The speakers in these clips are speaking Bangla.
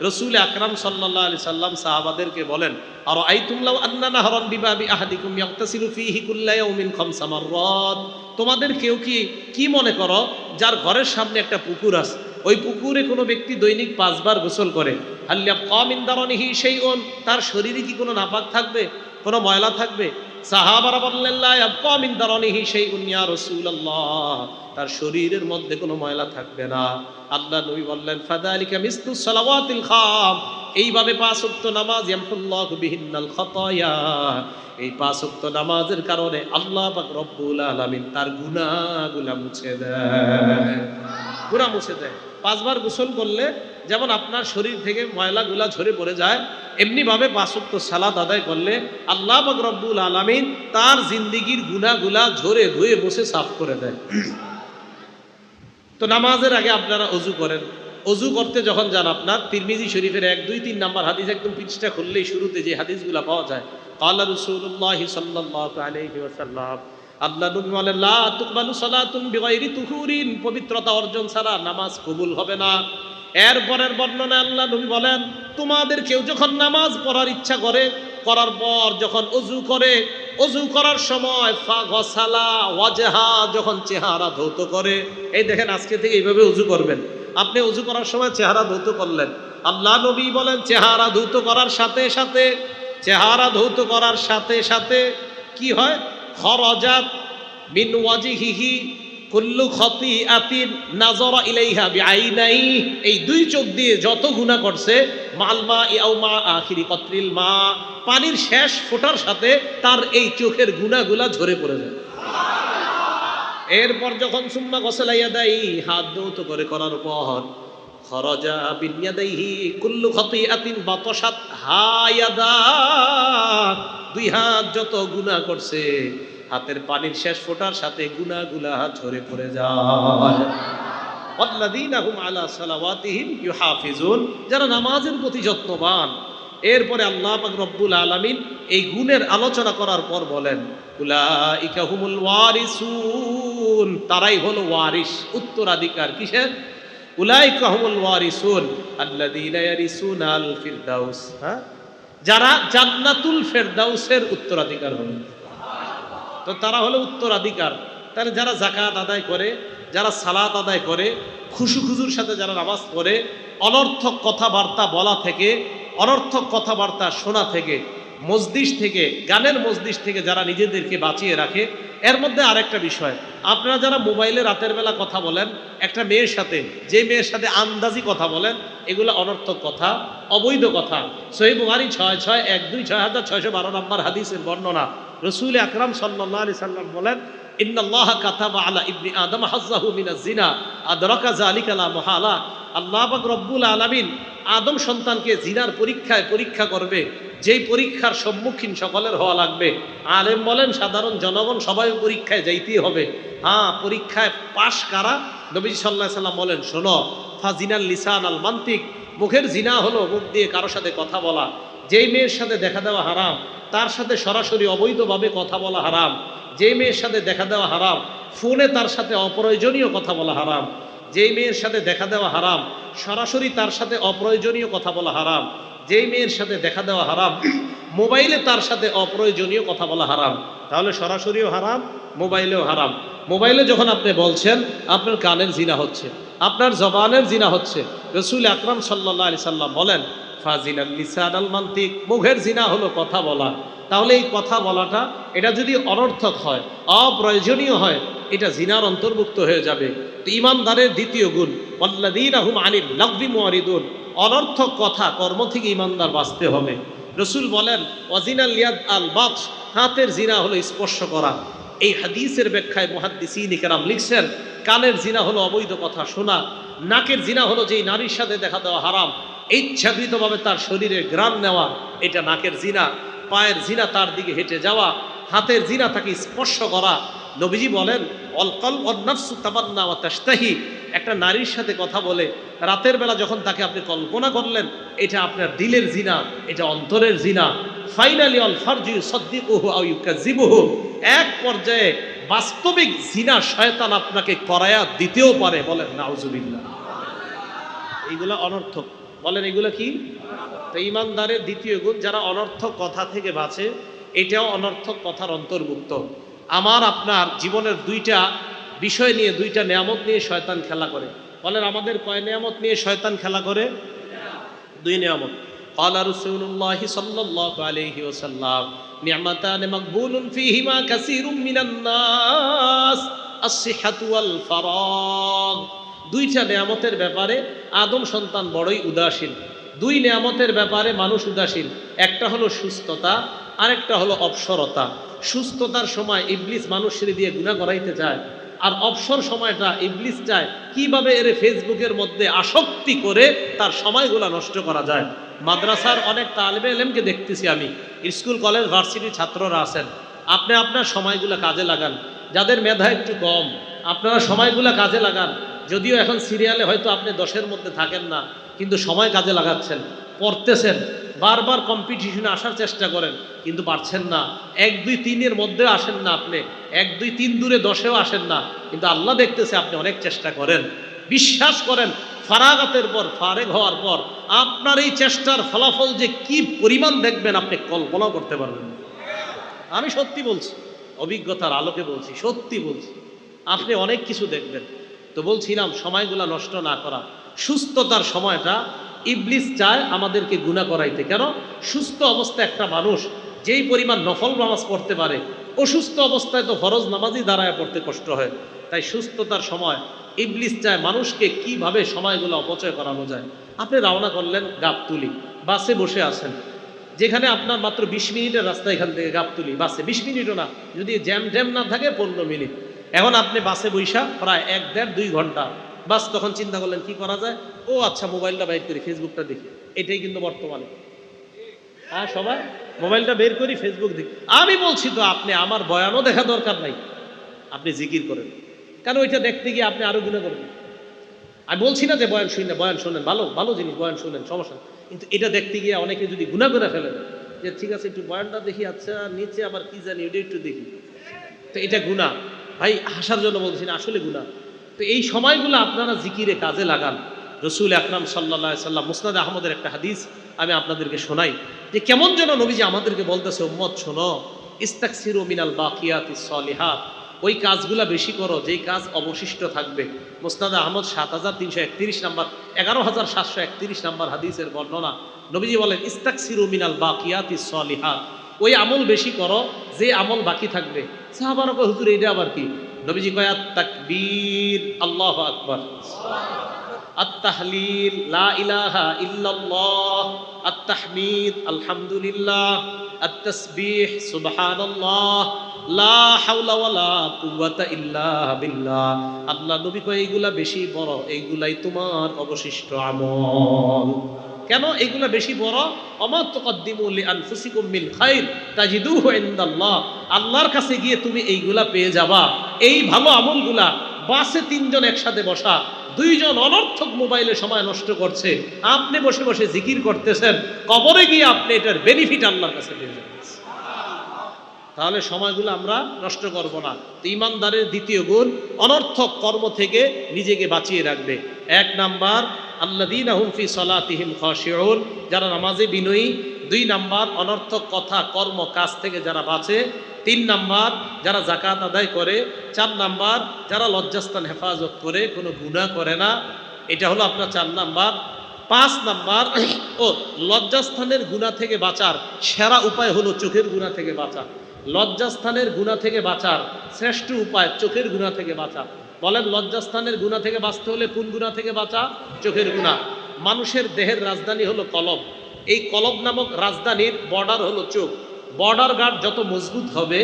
রসুল আকরাম সাল্লাল্লাহু আলাইহি সাল্লাম সাহাবাদেরকে বলেন, আর আইতুম লাউ আন্না নাহরান বিবাবি আহাদিকুম ইয়াগতাসিলু ফীহি কুল্লা ইয়াউমিন খামসা মাররাত, তোমাদের কেউ কি মনে করো যার ঘরের সামনে একটা পুকুর আছে, ওই পুকুরে কোনো ব্যক্তি দৈনিক 5 বার গোসল করে, হাল ইয়াবকা মিন দারানিহি শাইউন, তার শরীরে কি কোনো নাপাক থাকবে, কোনো ময়লা থাকবে? সাহাবারা বললেন, লা ইয়াবকা মিন দারানিহি শাইউন ইয়া রাসূলুল্লাহ, তার শরীরের মধ্যে কোনো ময়লা থাকবে না। আল্লাহ নবী বললেন, ফাযালিকা মিসলু সালাওয়াতিল খাম, এইভাবে 5 ওয়াক্ত নামাজ ইয়ামহুল্লাহু বিহিন্নাল খাতায়া, এই 5 ওয়াক্ত নামাজের কারণে আল্লাহ পাক রব্বুল আলামিন তার গুনাহগুলো মুছে দেয়, গুনাহ মুছে দেয়। 5 বার গোসল করলে যেমন আপনার শরীর থেকে ময়লাগুলা ঝরে পড়ে যায়, এমনি ভাবে 5 ওয়াক্ত সালাত আদায় করলে আল্লাহ পাক রব্বুল আলামিন তার জিন্দেগীর গুনাহগুলা ঝরে ধুয়ে মুছে সাফ করে দেয়। তো নামাজের আগে আপনারা অজু করেন, অজু করতে যখন যান, আপনার তিরমিজি শরীফের 1, 2, 3 নাম্বার হাদিস, একদম পৃষ্ঠা খুললেই শুরুতে যে হাদিসগুলো পাওয়া যায়, ক্বালা রাসূলুল্লাহ সাল্লাল্লাহু আলাইহি ওয়াসাল্লাম, আল্লাহ নবী বলেন, লা তুকবালু সালাতুন বিগাইরি তুহুরিন, পবিত্রতা অর্জন ছাড়া নামাজ কবুল হবে না। এরপরের বর্ণনায় আল্লাহ নবী বলেন, তোমাদের কেউ যখন নামাজ পড়ার ইচ্ছা করে, করার পর যখন অজু করে, অজু করার সময় ফাগসালা ওয়াজহা, যখন চেহারা ধৌত করে, এই দেখেন আজকে থেকে এইভাবে অজু করবেন। আপনি অজু করার সময় চেহারা ধৌত করলেন, আল্লাহ নবী বলেন চেহারা ধৌত করার সাথে সাথে, চেহারা ধৌত করার সাথে সাথে কি হয়, খরাজাত মিন ওয়াজহিহি কুল্লু খাতিআতিন নাযারা ইলাইহা বিআইনাই, এই 2 চোখ দিয়ে যত গুনাহ করছে, মালমা আও মা আখিরি কতরিল মা, পানির শেষ ফোঁটার সাথে তার এই চোখের গুনাহগুলা ঝরে পড়ে যায়। এরপর যখন সুম্মা গসলা ইয়াদাই, হাত ধৌত করে করার পর, খরাজা বিনিয়াদাইহি কুল্লু খাতিআতিন বাতাসাত হায়াদা, 2 হাত যত গুনাহ করছে, হাতের পানির শেষ ফোঁটার সাথে গুনাহগুলা ঝরে পড়ে যায়। ওয়াল্লাযীনা হুম আলা সালাওয়াতিহিম ইউহাফিজুন, যারা নামাজের প্রতি যত্নবান। এরপরে আল্লাহ পাক রব্বুল আলামিন এই গুণের আলোচনা করার পর বলেন, উলাইকা হুমুল ওয়ারিসুন, তারাই হলো ওয়ারিস, উত্তরাধিকার। কিসের? উলাইকা হুমুল ওয়ারিসুন আল্লাযীনা ইয়ারিসুনাল ফিরদাউস, যারা জান্নাতুল ফেরদাউসের উত্তরাধিকার হবে। তো তারা হলো উত্তরাধিকার। তাহলে যারা যাকাত আদায় করে, যারা সালাত আদায় করে, খুশুর সাথে যারা নামাজ পড়ে, অনর্থক কথাবার্তা বলা থেকে, অনর্থক কথাবার্তা শোনা থেকে, মজলিস থেকে, গানের মজলিস থেকে যারা নিজেদেরকে বাঁচিয়ে রাখে। এর মধ্যে আরেকটা বিষয়, আপনারা যারা মোবাইলে রাতের বেলা কথা বলেন একটা মেয়ের সাথে, যে মেয়ের সাথে আন্দাজি কথা বলেন, এগুলো অনর্থক কথা, অবৈধ কথা। সহিহ বুখারী 6612 নম্বর হাদিসের বর্ণনা, রসুল আকরাম সাল্লাল্লাহু আলাইহি সাল্লাম বলেন, ইন্নাল্লাহা কাতাবা আলা ইবনি আদম হাজ্জাহু মিনাজ জিনা আদরাকা যালিকা লা মুহালা, আল্লাহ পাক রব্বুল আলামিন আদম সন্তানকে জিনার পরীক্ষা করবে, যেই পরীক্ষার সম্মুখীন সকলের হওয়া লাগবে। আলেম বলেন, সাধারণ জনগণ সবাই পরীক্ষায় যাইতেই হবে। পরীক্ষায় পাশ কারা? নবীজি সাল্লাল্লাহু আলাইহি সাল্লাম বলেন, শোনো, ফাজিনাল লিসান আল মান্তিক, মুখের জিনা হলো মুখ দিয়ে কারোর সাথে কথা বলা। যেই মেয়ের সাথে দেখা দেওয়া হারাম, তার সাথে সরাসরি অবৈধভাবে কথা বলা হারাম। যেই মেয়ের সাথে দেখা দেওয়া হারাম, ফোনে তার সাথে অপ্রয়োজনীয় কথা বলা হারাম। যেই মেয়ের সাথে দেখা দেওয়া হারাম, সরাসরি তার সাথে অপ্রয়োজনীয় কথা বলা হারাম। যেই মেয়ের সাথে দেখা দেওয়া হারাম, মোবাইলে তার সাথে অপ্রয়োজনীয় কথা বলা হারাম। তাহলে সরাসরিও হারাম, মোবাইলেও হারাম। মোবাইলে যখন আপনি বলছেন, আপনার কানের জিনা হচ্ছে, আপনার জবানের জিনা হচ্ছে। রসুল আকরাম সাল্লাল্লাহু আলাইহি সাল্লাম বলেন, ফাজিনাল লিসান আল মান্তিক, মুখের জিনা হলো কথা বলা। তাহলে এই কথা বলাটা, এটা যদি অনর্থক হয়, অপ্রয়োজনীয় হয়, এটা জিনার অন্তর্ভুক্ত হয়ে যাবে। তো ঈমানদারের দ্বিতীয় গুণ, ওয়াল্লাযীনা হুম আনিল লাগবি মুআরিদুন, অনর্থক কথা কর্ম থেকে ঈমানদার বাঁচতে হবে। রসুল বলেন, ওয়াজিনাল ইয়াদ আল বাতশ, হাতের জিনা হলো স্পর্শ করা। এই হাদিসের ব্যাখ্যায় মুহাদ্দিসিন ইকরাম লিখছেন, কানের জিনা হলো অবৈধ কথা শোনা। নাকের জিনা হলো যেই নারীর সাথে দেখা দেওয়া হারাম, ইচ্ছাকৃতভাবে তার শরীরে ঘ্রাণ নেওয়া, এটা নাকের জিনা। পায়ের জিনা তার দিকে হেঁটে যাওয়া। হাতের জিনা তাকে স্পর্শ করা। নবীজি বলেন, অল কলব ওয়ান নাফসু তামান্না ওয়া তাশতাহি, একটা নারীর সাথে কথা বলে রাতের বেলা যখন তাকে আপনি কল্পনা করলেন, এটা আপনার দিলের জিনা, এটা অন্তরের জিনা। ফাইনালি অল ফারজু ইউসাদ্দিকুহু আও ইউকাযিবুহু, এক পর্যায়ে বাস্তবিক জিনা শয়তান আপনাকে করায়া দিতেও পারে। বলেন নাউজুবিল্লাহ। এইগুলা অনর্থক। বলেন এগুলো কি? তো ইমানদারের দ্বিতীয় গুণ, যারা অনর্থক কথা থেকে বাঁচে। এটাও অনর্থক কথার অন্তর্ভুক্ত। আমার আপনার জীবনের দুইটা বিষয় নিয়ে, দুইটা নেয়ামত নিয়ে শয়তান খেলা করে। বলেন আমাদের কয় নেয়ামত নিয়ে শয়তান খেলা করে? দুই নেয়ামত। ক্বালা রাসূলুল্লাহ সাল্লাল্লাহু আলাইহি ওয়াসাল্লাম নি'মাতান মাকবুলুন ফীহিমা কাসীরুম মিনান নাস আস-সিহহাতু ওয়াল ফারাগ। দুইটা নেয়ামতের ব্যাপারে আদম সন্তান বড়ই উদাসীন। দুই নেয়ামতের ব্যাপারে মানুষ উদাসীন। একটা হলো সুস্থতা, আরেকটা হলো অবসরতা। সুস্থতার সময় ইবলিস মানুষের দিয়ে গুনাহ করাইতে চায়, আর অবসর সময়টা ইবলিস চায় কিভাবে এর ফেসবুকের মধ্যে আসক্তি করে তার সময়গুলো নষ্ট করা যায়। মাদ্রাসার অনেক তালেবে ইলমকে দেখতেছি আমি, স্কুল কলেজ ভার্সিটির ছাত্ররা আছেন, আপনি আপনার সময়গুলো কাজে লাগান। যাদের মেধা একটু কম, আপনারা সময়গুলো কাজে লাগান। যদিও এখন সিরিয়ালে হয়তো আপনি 10-এর মধ্যে থাকেন না, কিন্তু সময় কাজে লাগাচ্ছেন, পড়তেছেন, বারবার কম্পিটিশনে আসার চেষ্টা করেন, কিন্তু পারছেন না। 1, 2, 3-এর মধ্যে আসেন না আপনি, 1, 2, 3 দূরে 10-এও আসেন না, কিন্তু আল্লাহ দেখতেছে আপনি অনেক চেষ্টা করেন। বিশ্বাস করেন, ফারাগাতের পর, ফারেগ হওয়ার পর আপনার এই চেষ্টার ফলাফল যে কি পরিমাণ দেখবেন আপনি কল্পনাও করতে পারবেন না। আমি সত্যি বলছি, অভিজ্ঞতার আলোকে বলছি, সত্যি বলছি, আপনি অনেক কিছু দেখবেন। তো বলছিলাম সময়গুলা নষ্ট না করা। সুস্থতার সময়টা ইবলিস চায় আমাদেরকে গুনাহ করাইতে। কেন? সুস্থ অবস্থায় একটা মানুষ যেই পরিমাণ নফল নামাজ পড়তে পারে, অসুস্থ অবস্থায় তো ফরজ নামাজই দাঁড়ায় পড়তে কষ্ট হয়। তাই সুস্থতার সময় ইবলিস চায় মানুষকে কিভাবে সময়গুলো অপচয় করানো যায়। আপনি রওনা করলেন গাবতলী, বাসে বসে আছেন, যেখানে আপনার মাত্র 20 মিনিটের রাস্তা এখান থেকে গাবতলী, বাসে 20 মিনিটও না, যদি জ্যাম না থাকে 15 মিনিট। এখন আপনি বাসে বৈশা প্রায় 1, 1.5, 2 ঘন্টা বাস। তখন চিন্তা করলেন কি করা যায়, ও আচ্ছা মোবাইলটা বাইর করি, ফেসবুকটা দেখি। এটাই কিন্তু বর্তমানে, হ্যাঁ, সবাই মোবাইলটা বের করি, ফেসবুক দেখি। আমি বলছি তো আপনি আমার বয়ানও দেখা দরকার নাই, আপনি জিকির করেন। কারণ ওইটা দেখতে গিয়ে আপনি আরো গুনাহ করবেন। আমি বলছি না যে বয়ান শুনেন, বয়ান শোনেন, ভালো ভালো জিনিস, বয়ান শুনেন, সমস্যা নেই। কিন্তু এটা দেখতে গিয়ে অনেকে যদি গুনাহ করে ফেলে, যে ঠিক আছে একটু বয়ানটা দেখি, আচ্ছা নিচে আবার কি জানি ওইটা একটু দেখি, তো এটা গুনাহ। ভাই হাসার জন্য বলছি না, আসলে গুনাহ। তো এই সময়গুলো আপনারা জিকিরে কাজে লাগান। রসুল আকরাম সাল্লাল্লাহু আলাইহি সাল্লাম, মুসনাদ আহমদের একটা হাদিস আমি আপনাদেরকে শোনাই, যে কেমন যেন নবীজি আমাদেরকে বলতেছে, উম্মত শোনো, ইস্তাকসিরু মিনাল বাকিয়াতিস সলিহাত, ওই কাজগুলা বেশি করো যেই কাজ অবশিষ্ট থাকবে। মুসনাদ আহমদ 7331 নাম্বার, 11731 নাম্বার হাদিসের বর্ণনা। নবীজি বলেন, ইস্তাকসিরু মিনাল বাকিয়াতিস সলিহাত, ওই আমল বেশি করো যে আমল বাকি থাকবে। সাহাবারা কয়, হুজুর এটা আবার কি? নবীজি কয়, আত-তাকবীর আল্লাহু আকবার, আত-তাহলিল লা ইলাহা ইল্লাল্লাহ, আত-তাহমিদ আলহামদুলিল্লাহ, আত-তাসবিহ সুবহানাল্লাহ, লা হাওলা ওয়ালা কুওয়াতা ইল্লা বিল্লাহ। আল্লাহ নবী কয়, এইগুলা বেশি বড়, এইগুলাই তোমার অবশিষ্ট আমল। কেন এগুলা বেশি বড়? আমা তুকদ্দিমু লিআনফুসিকুম মিন খায়র তাজিদুহু ইনদাল্লাহ, আল্লাহর কাছে গিয়ে তুমি এইগুলা পেয়ে যাবা। এই ভালো আমলগুলা বাসে 3 জন একসাথে বসা, 2 জন অনর্থক মোবাইলে সময় নষ্ট করছে, আপনি বসে বসে জিকির করতেছেন, কবরে গিয়ে আপনি এটার বেনিফিট আল্লাহর কাছে পেয়ে যাবেন। তাহলে সময়গুলো আমরা নষ্ট করব না। তো ইমানদারের দ্বিতীয় গুণ, অনর্থক কর্ম থেকে নিজেকে বাঁচিয়ে রাখবে। 1 নাম্বার, আল্লাযীনা হুম ফি সালাতিহিম খাশিউন, যারা নামাজে বিনয়ী। 2 নাম্বার, অনর্থক কথা, কর্ম, কাজ থেকে যারা বাঁচে। 3 নাম্বার, যারা যাকাত আদায় করে। 4 নাম্বার, যারা লজ্জাস্থান হেফাজত করে, কোনো গুনাহ করে না। এটা হলো আপনার 4 নাম্বার। 5 নাম্বার, লজ্জাস্থানের গুনাহ থেকে বাঁচার সেরা উপায় হলো চোখের গুনাহ থেকে বাঁচা। লজ্জাস্থানের গুনাহ থেকে বাঁচার শ্রেষ্ঠ উপায় চোখের গুনাহ থেকে বাঁচা। বলেন, লজ্জাস্থানের গুনাহ থেকে বাঁচতে হলে কোন গুনাহ থেকে বাঁচা? চোখের গুনাহ। মানুষের দেহের রাজধানী হলো কলব। এই কলব নামক রাজধানীর বর্ডার হলো চোখ। বর্ডার গার্ড যত মজবুত হবে,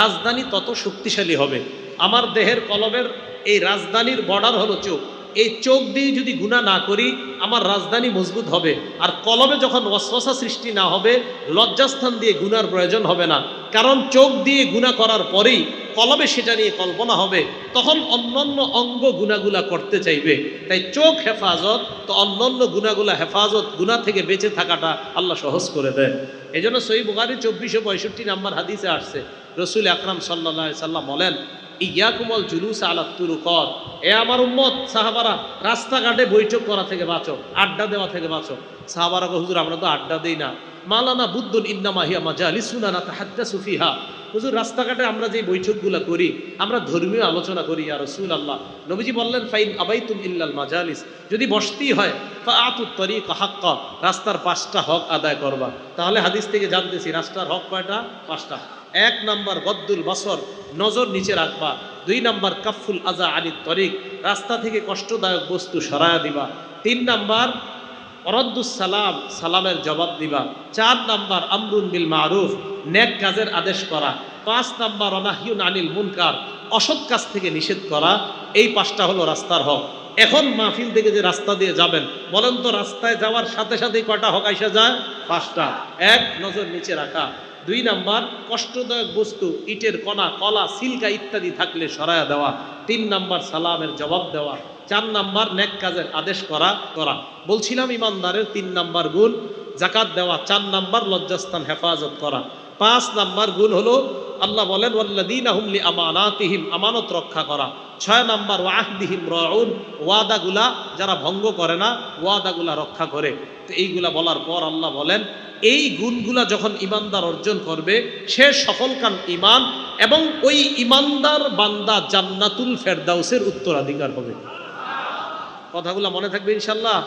রাজধানী তত শক্তিশালী হবে। আমার দেহের কলবের এই রাজধানীর বর্ডার হলো চোখ। এই চোখ দিয়ে যদি গুনাহ না করি, আমার রাজধানী মজবুত হবে। আর কলবে যখন ওয়াসওয়াসা সৃষ্টি না হবে, লজ্জাস্থান দিয়ে গুনার প্রয়োজন হবে না। কারণ চোখ দিয়ে গুনাহ করার পরেই কলবে সেটা নিয়ে কল্পনা হবে, তখন অন্যান্য অঙ্গ গুনাহগুলা করতে চাইবে। তাই চোখ হেফাজত, তো অন্যান্য গুনাহগুলা হেফাজত, গুনাহ থেকে বেঁচে থাকাটা আল্লাহ সহজ করে দেয়। এই জন্য সহিহ বুখারী 2465 নাম্বার হাদিসে আসছে, রসুল আকরাম সাল্লাল্লাহু আলাইহি সাল্লাম বলেন, ইয়াকুমল জুলুস আলা তুরুকত, এ আমার উম্মত সাহাবারা, রাস্তাঘাটে বৈঠক করা থেকে বাঁচো, আড্ডা দেওয়া থেকে বাঁচো। সাহাবারা কো হুজুর আমরা তো আড্ডা দেই না। মালানা বুদ্দুন ইন্নামা হিয়া মাজালিসুনা নাতাহাদ্দাসু ফিহা, হুজুর রাস্তাঘাটে আমরা যে বৈঠকগুলো করি আমরা ধর্মীয় আলোচনা করি ইয়া রাসূলুল্লাহ। নবীজি বললেন ফাইন আবাইতুম ইল্লাল মাজালিস, যদি বসতেই হয় ফাআতুত তরিক হাক্কা, রাস্তার 5টা হক আদায় করবা। তাহলে হাদিস থেকে জানতেছি রাস্তার হক কয়টা? 5টা। 1 নাম্বার গদ্দুল বাসর, নজর নিচে রাখবা। 2 নাম্বার কাফুল আজা আনিত তরিক, রাস্তা থেকে কষ্টদায়ক বস্তু সরায়া দিবা। 3 নাম্বার অরদ্দুস সালাম, সালামের জবাব দিবা। 4 নাম্বার আমরুন বিল মারুফ, নেক কাজের আদেশ করা। 5 নাম্বার অনাহিউন আনিল মুনকার, অসৎ কাজ থেকে নিষেধ করা। এই 5টা হলো রাস্তার হক। এখন মাহফিল থেকে যে রাস্তা দিয়ে যাবেন, বলেন তো রাস্তায় যাওয়ার সাথে সাথেই কয়টা হক আইসা যায়? 5টা। 1 নজর নিচে রাখা। 2 নাম্বার কষ্টদায়ক বস্তু, ইটের কণা, কলা, সিলকা ইত্যাদি থাকলে সরায়া দেওয়া। 3 নাম্বার সালামের জবাব দেওয়া। 4 নাম্বার নেক কাজের আদেশ করা। বলছিলাম ইমানদারের 3 নাম্বার গুণ যাকাত দেওয়া। 4 নাম্বার লজ্জাস্থান হেফাজত করা। 5 নাম্বার গুণ হলো আল্লাহ বলেন ওয়াল্লাযীনা হুম লিআমানাতিহিম, আমানত রক্ষা করা। 6 নাম্বার ওয়াহদিহিম রাউন, ওয়াদাগুলা যারা ভঙ্গ করে না, ওয়াদাগুলা রক্ষা করে। তো এইগুলা বলার পর আল্লাহ বলেন এই গুণগুলা যখন ইমানদার অর্জন করবে সে সফলকাম ইমান, এবং ওই ইমানদার বান্দা জান্নাতুল ফেরদাউসের উত্তরাধিকার হবে। কথাগুলো মনে থাকবে ইনশাআল্লাহ।